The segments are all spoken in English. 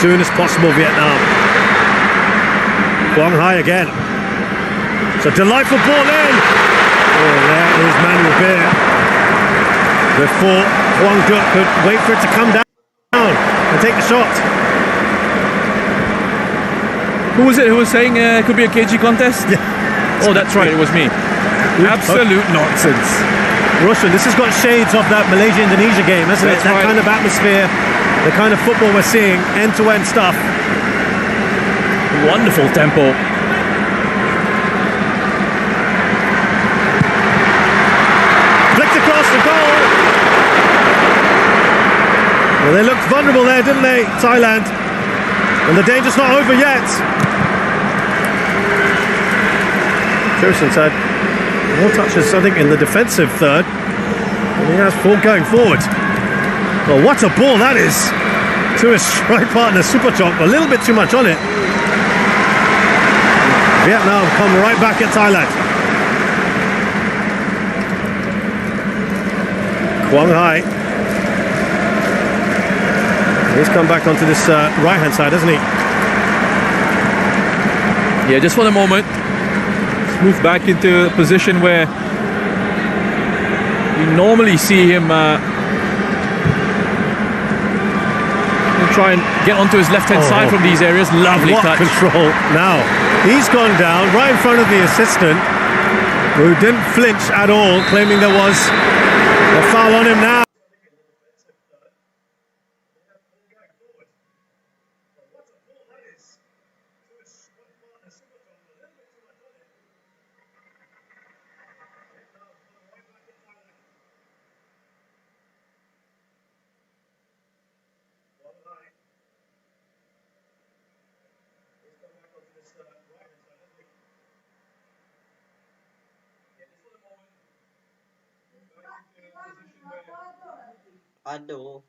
soon as possible, Vietnam. Quang Hai again. It's a delightful ball in. Oh, there is Manuel Beer. Before Quang Duc could wait for it to come down and take the shot. Who was it who was saying it could be a KG contest? Yeah. Oh, that's right, it was me. Absolute nonsense. Roshan, this has got shades of that Malaysia-Indonesia game, hasn't it? That kind of atmosphere, the kind of football we're seeing, end-to-end stuff. Wonderful tempo. Flicked across the goal. Well, they looked vulnerable there, didn't they, Thailand? And the danger's not over yet. Pearson's had more touches, I think, in the defensive third. And he has 4 going forward. Well, what a ball that is to his strike partner, Superchok. A little bit too much on it. Vietnam come right back at Thailand. Quang Hai. He's come back onto this right-hand side, hasn't he? Yeah, just for the moment. Move back into a position where you normally see him try and get onto his left-hand side from these areas. Lovely touch. Control. Now, he's gone down right in front of the assistant, who didn't flinch at all, claiming there was a foul on him now. Aduh.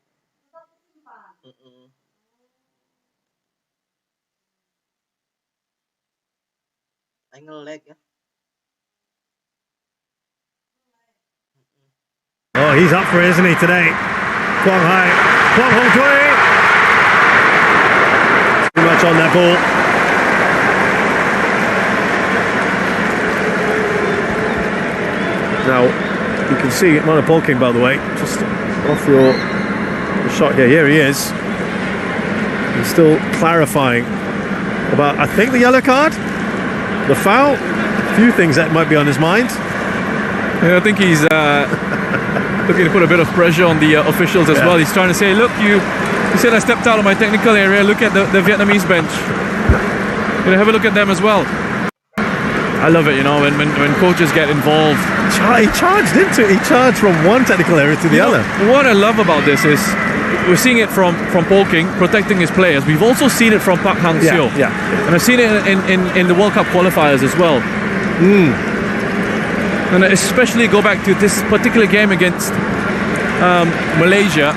Anh nge-lag ya. Oh, he's up for it, isn't he, today? Quang Hai. Quang Hong Dui. Too much on that ball. Now, you can see Mano Polking, by the way, just off your shot here. Here he is. He's still clarifying about, I think, the yellow card, the foul, a few things that might be on his mind. Yeah, I think he's looking to put a bit of pressure on the officials as well. He's trying to say, look, you said I stepped out of my technical area. Look at the Vietnamese bench. You know, have a look at them as well. I love it, you know, when coaches get involved. He charged into it. He charged from one technical area to the other. What I love about this is we're seeing it from Polking protecting his players. We've also seen it from Park Hang-seo. Yeah. And I've seen it in the World Cup qualifiers as well. And especially go back to this particular game against Malaysia,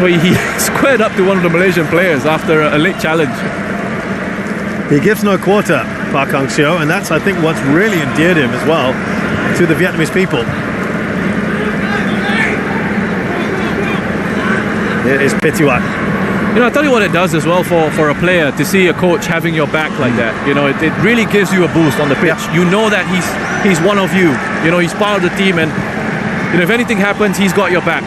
where he squared up to one of the Malaysian players after a late challenge. He gives no quarter, Park Hang-seo, and that's, I think, what's really endeared him as well to the Vietnamese people. Here is Pituat. You know, I'll tell you what it does as well for a player to see a coach having your back like that. You know, it really gives you a boost on the pitch. Yeah. You know that he's one of you. You know, he's part of the team, and you know, if anything happens, he's got your back.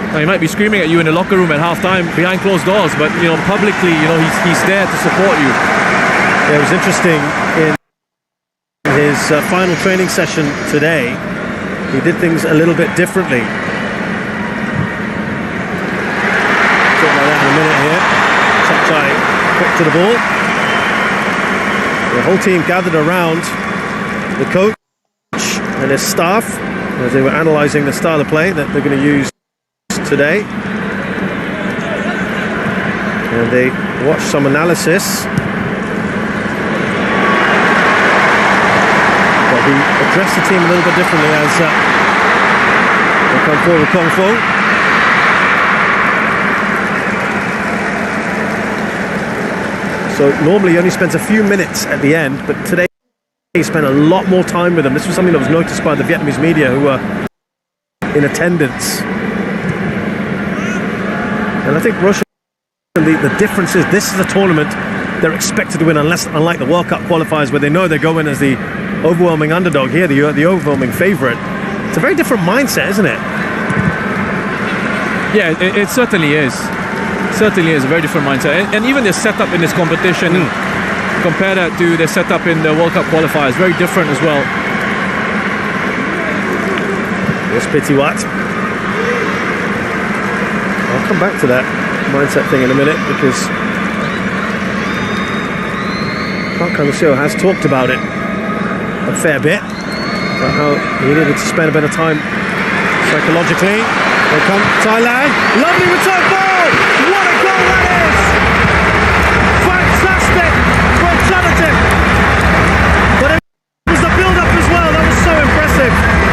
Now, he might be screaming at you in the locker room at halftime behind closed doors, but you know, publicly, you know, he's there to support you. Yeah, it was interesting in his final training session today. He did things a little bit differently. Talk about that in a minute here. Chapchai quick to the ball. The whole team gathered around the coach and his staff as they were analysing the style of play that they're going to use today. And they watched some analysis. But he addressed the team a little bit differently as they come forward with Kong Fong. So normally he only spends a few minutes at the end, but today he spent a lot more time with them. This was something that was noticed by the Vietnamese media who were in attendance. And I think Russia The difference is this is a tournament they're expected to win, unlike the World Cup qualifiers where they know they go in as the overwhelming underdog. Here, the overwhelming favourite. It's a very different mindset, isn't it? Yeah, it certainly is. Certainly is a very different mindset. And even their setup in this competition, compare that to their setup in the World Cup qualifiers, very different as well. Here's Pitiwat. I'll come back to that mindset thing in a minute because Park Hang-seo has talked about it a fair bit, about how he needed to spend a bit of time psychologically. Here come Thailand. Lovely return ball!